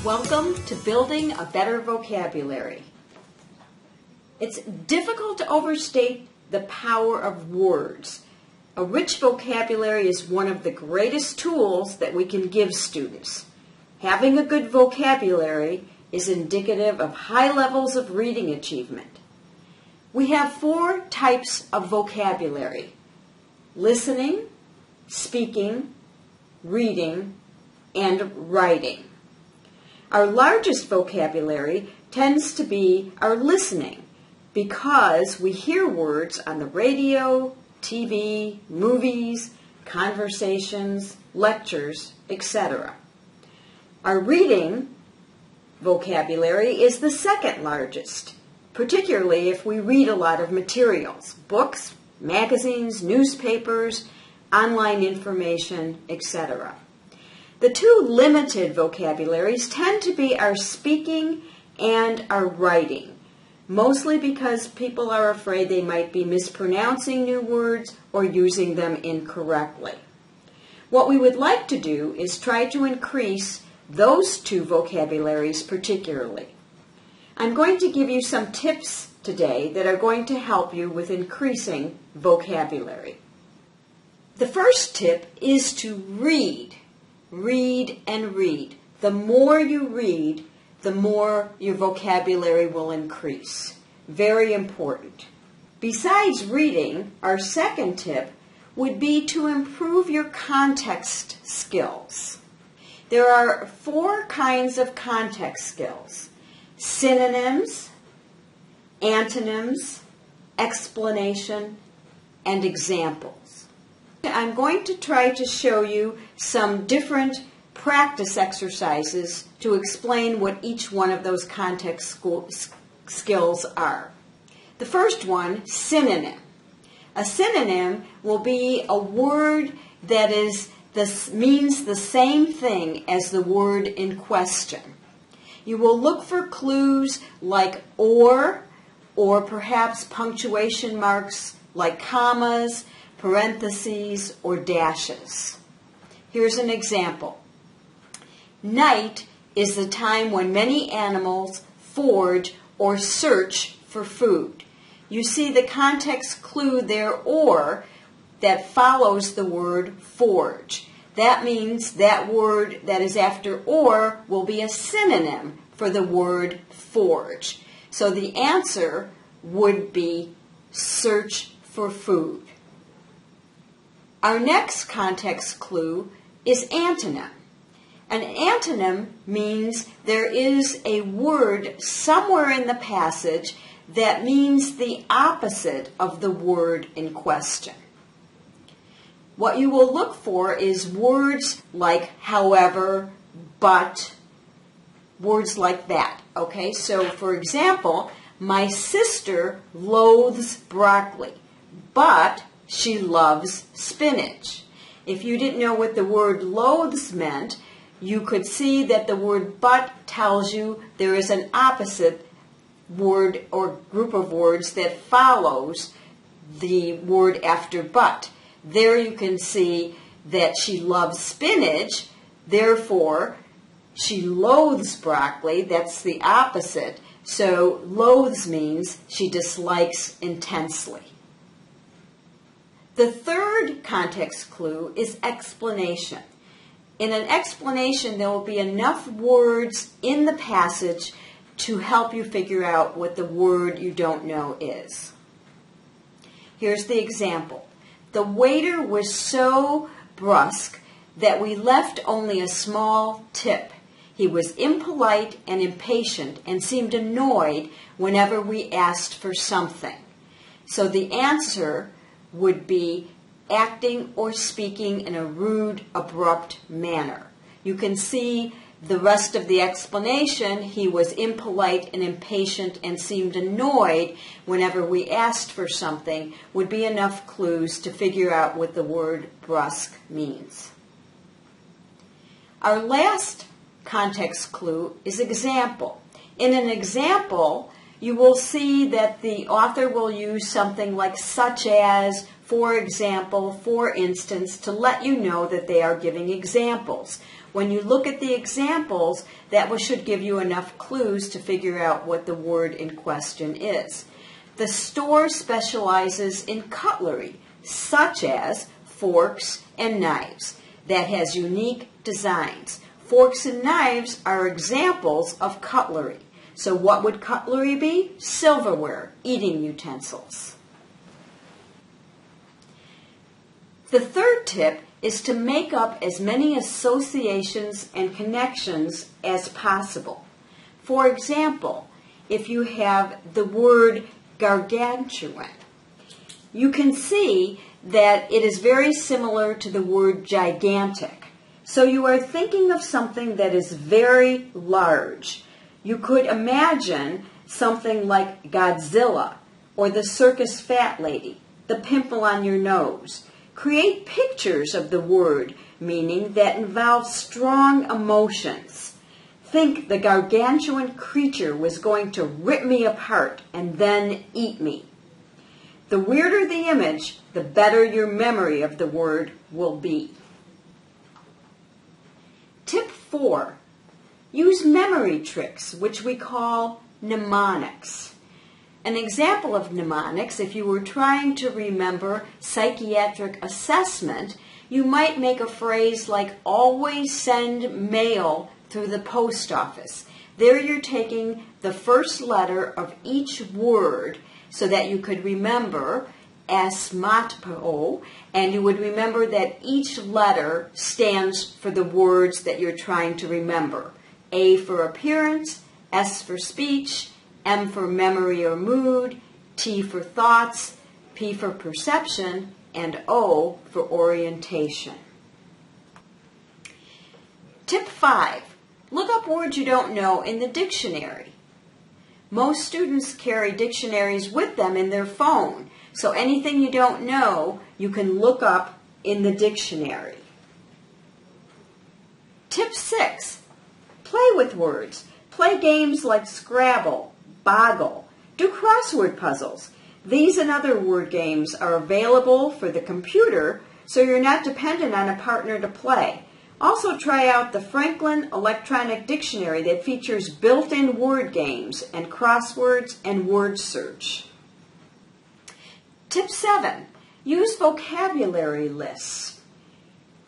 Welcome to Building a Better Vocabulary. It's difficult to overstate the power of words. A rich vocabulary is one of the greatest tools that we can give students. Having a good vocabulary is indicative of high levels of reading achievement. We have 4 types of vocabulary: listening, speaking, reading, and writing. Our largest vocabulary tends to be our listening because we hear words on the radio, TV, movies, conversations, lectures, etc. Our reading vocabulary is the second largest, particularly if we read a lot of materials, books, magazines, newspapers, online information, etc. The 2 limited vocabularies tend to be our speaking and our writing, mostly because people are afraid they might be mispronouncing new words or using them incorrectly. What we would like to do is try to increase those 2 vocabularies particularly. I'm going to give you some tips today that are going to help you with increasing vocabulary. The first tip is to read. Read and read. The more you read, the more your vocabulary will increase. Very important. Besides reading, our second tip would be to improve your context skills. There are 4 kinds of context skills: synonyms, antonyms, explanation, and examples. I'm going to try to show you some different practice exercises to explain what each one of those context skills are. The first one, synonym. A synonym will be a word that means the same thing as the word in question. You will look for clues like or perhaps punctuation marks like commas, parentheses, or dashes. Here's an example. Night is the time when many animals forage or search for food. You see the context clue there, or, that follows the word forage. That means that word that is after or will be a synonym for the word forage. So the answer would be search for food. Our next context clue is antonym. An antonym means there is a word somewhere in the passage that means the opposite of the word in question. What you will look for is words like however, but, words like that. Okay, so for example, my sister loathes broccoli, but she loves spinach. If you didn't know what the word loathes meant, you could see that the word but tells you there is an opposite word or group of words that follows the word after but. There you can see that she loves spinach, therefore she loathes broccoli, that's the opposite. So loathes means she dislikes intensely. The third context clue is explanation. In an explanation, there will be enough words in the passage to help you figure out what the word you don't know is. Here's the example. The waiter was so brusque that we left only a small tip. He was impolite and impatient and seemed annoyed whenever we asked for something. So the answer would be acting or speaking in a rude, abrupt manner. You can see the rest of the explanation. He was impolite and impatient and seemed annoyed whenever we asked for something would be enough clues to figure out what the word brusque means. Our last context clue is example. In an example, you will see that the author will use something like such as, for example, for instance, to let you know that they are giving examples. When you look at the examples, that should give you enough clues to figure out what the word in question is. The store specializes in cutlery, such as forks and knives, that has unique designs. Forks and knives are examples of cutlery. So what would cutlery be? Silverware, eating utensils. The third tip is to make up as many associations and connections as possible. For example, if you have the word gargantuan, you can see that it is very similar to the word gigantic. So you are thinking of something that is very large. You could imagine something like Godzilla or the circus fat lady, the pimple on your nose. Create pictures of the word meaning that involve strong emotions. Think the gargantuan creature was going to rip me apart and then eat me. The weirder the image, the better your memory of the word will be. Tip 4. Use memory tricks, which we call mnemonics. An example of mnemonics, if you were trying to remember psychiatric assessment, you might make a phrase like always send mail through the post office. There you're taking the first letter of each word so that you could remember asmatpo, and you would remember that each letter stands for the words that you're trying to remember. A for appearance, S for speech, M for memory or mood, T for thoughts, P for perception, and O for orientation. Tip 5. Look up words you don't know in the dictionary. Most students carry dictionaries with them in their phone, so anything you don't know, you can look up in the dictionary. Tip 6. Play with words. Play games like Scrabble, Boggle. Do crossword puzzles. These and other word games are available for the computer, so you're not dependent on a partner to play. Also try out the Franklin Electronic Dictionary that features built-in word games and crosswords and word search. Tip 7. Use vocabulary lists.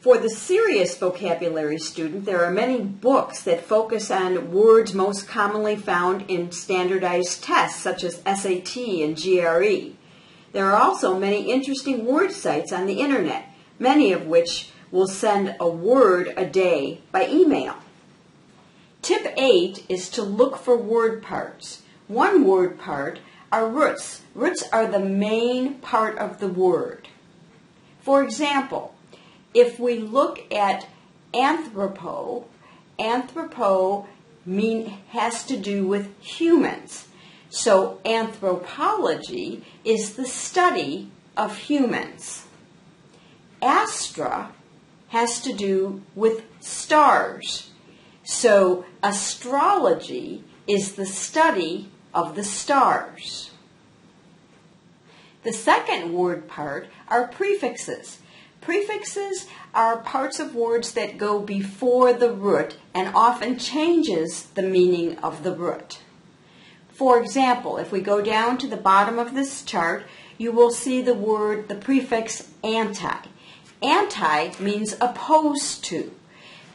For the serious vocabulary student, there are many books that focus on words most commonly found in standardized tests, such as SAT and GRE. There are also many interesting word sites on the internet, many of which will send a word a day by email. Tip 8 is to look for word parts. One word part are roots. Roots are the main part of the word. For example, if we look at anthropo, anthropo has to do with humans. So anthropology is the study of humans. Astra has to do with stars. So astrology is the study of the stars. The second word part are prefixes. Prefixes are parts of words that go before the root and often changes the meaning of the root. For example, if we go down to the bottom of this chart, you will see the prefix anti. Anti means opposed to.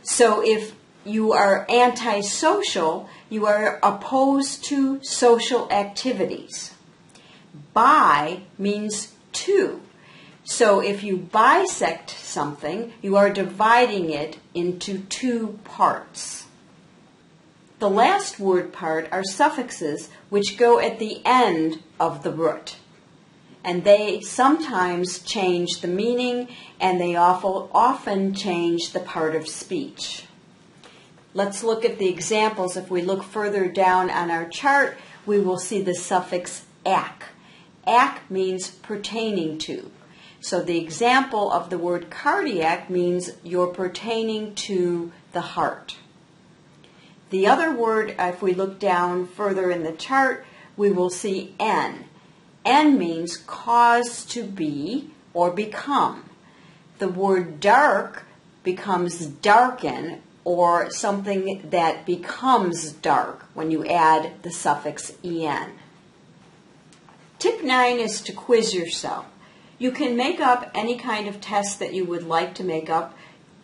So if you are antisocial, you are opposed to social activities. Bi means two. So if you bisect something, you are dividing it into two parts. The last word part are suffixes, which go at the end of the root. And they sometimes change the meaning, and they often change the part of speech. Let's look at the examples. If we look further down on our chart, we will see the suffix "-ac". "-ac" means pertaining to. So the example of the word cardiac means you're pertaining to the heart. The other word, if we look down further in the chart, we will see "n". "N" means cause to be or become. The word dark becomes darken, or something that becomes dark when you add the suffix en. Tip 9 is to quiz yourself. You can make up any kind of test that you would like to make up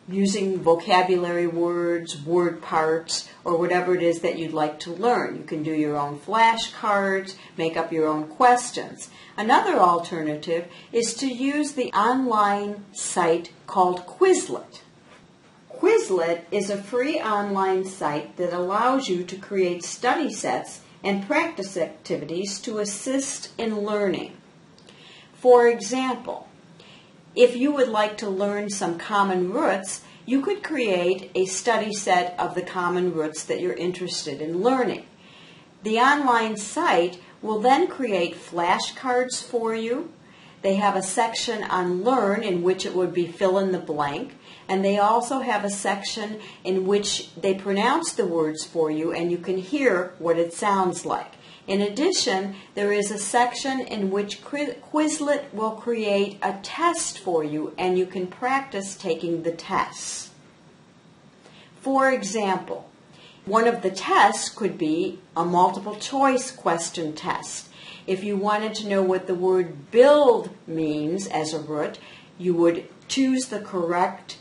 using vocabulary words, word parts, or whatever it is that you'd like to learn. You can do your own flashcards, make up your own questions. Another alternative is to use the online site called Quizlet. Quizlet is a free online site that allows you to create study sets and practice activities to assist in learning. For example, if you would like to learn some common roots, you could create a study set of the common roots that you're interested in learning. The online site will then create flashcards for you. They have a section on Learn in which it would be fill in the blank, and they also have a section in which they pronounce the words for you and you can hear what it sounds like. In addition, there is a section in which Quizlet will create a test for you and you can practice taking the tests. For example, one of the tests could be a multiple choice question test. If you wanted to know what the word build means as a root, you would choose the correct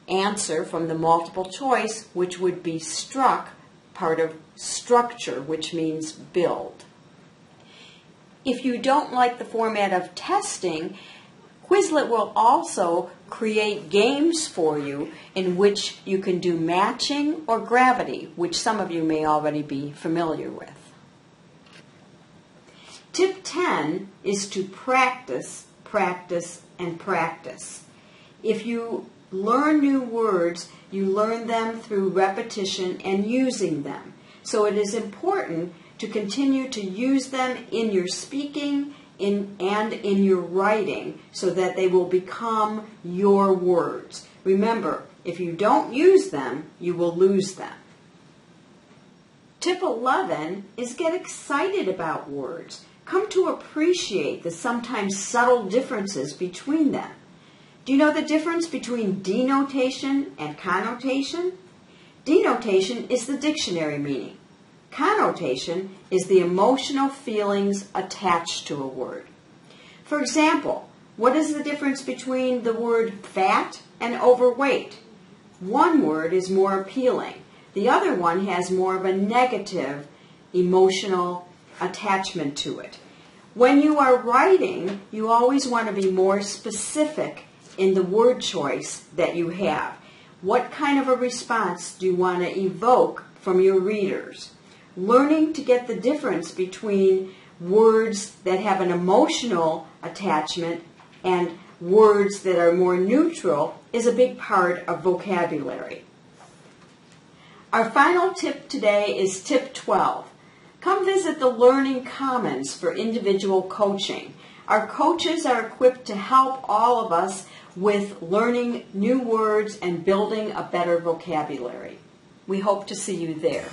answer from the multiple choice, which would be struck, part of structure, which means build. If you don't like the format of testing, Quizlet will also create games for you in which you can do matching or gravity, which some of you may already be familiar with. Tip 10 is to practice, practice, and practice. If you learn new words, you learn them through repetition and using them. So it is important to continue to use them in your speaking and in your writing so that they will become your words. Remember, if you don't use them, you will lose them. Tip 11 is get excited about words. Come to appreciate the sometimes subtle differences between them. Do you know the difference between denotation and connotation? Denotation is the dictionary meaning. Connotation is the emotional feelings attached to a word. For example, what is the difference between the word fat and overweight? One word is more appealing. The other one has more of a negative emotional attachment to it. When you are writing, you always want to be more specific in the word choice that you have. What kind of a response do you want to evoke from your readers? Learning to get the difference between words that have an emotional attachment and words that are more neutral is a big part of vocabulary. Our final tip today is tip 12. Come visit the Learning Commons for individual coaching. Our coaches are equipped to help all of us with learning new words and building a better vocabulary. We hope to see you there.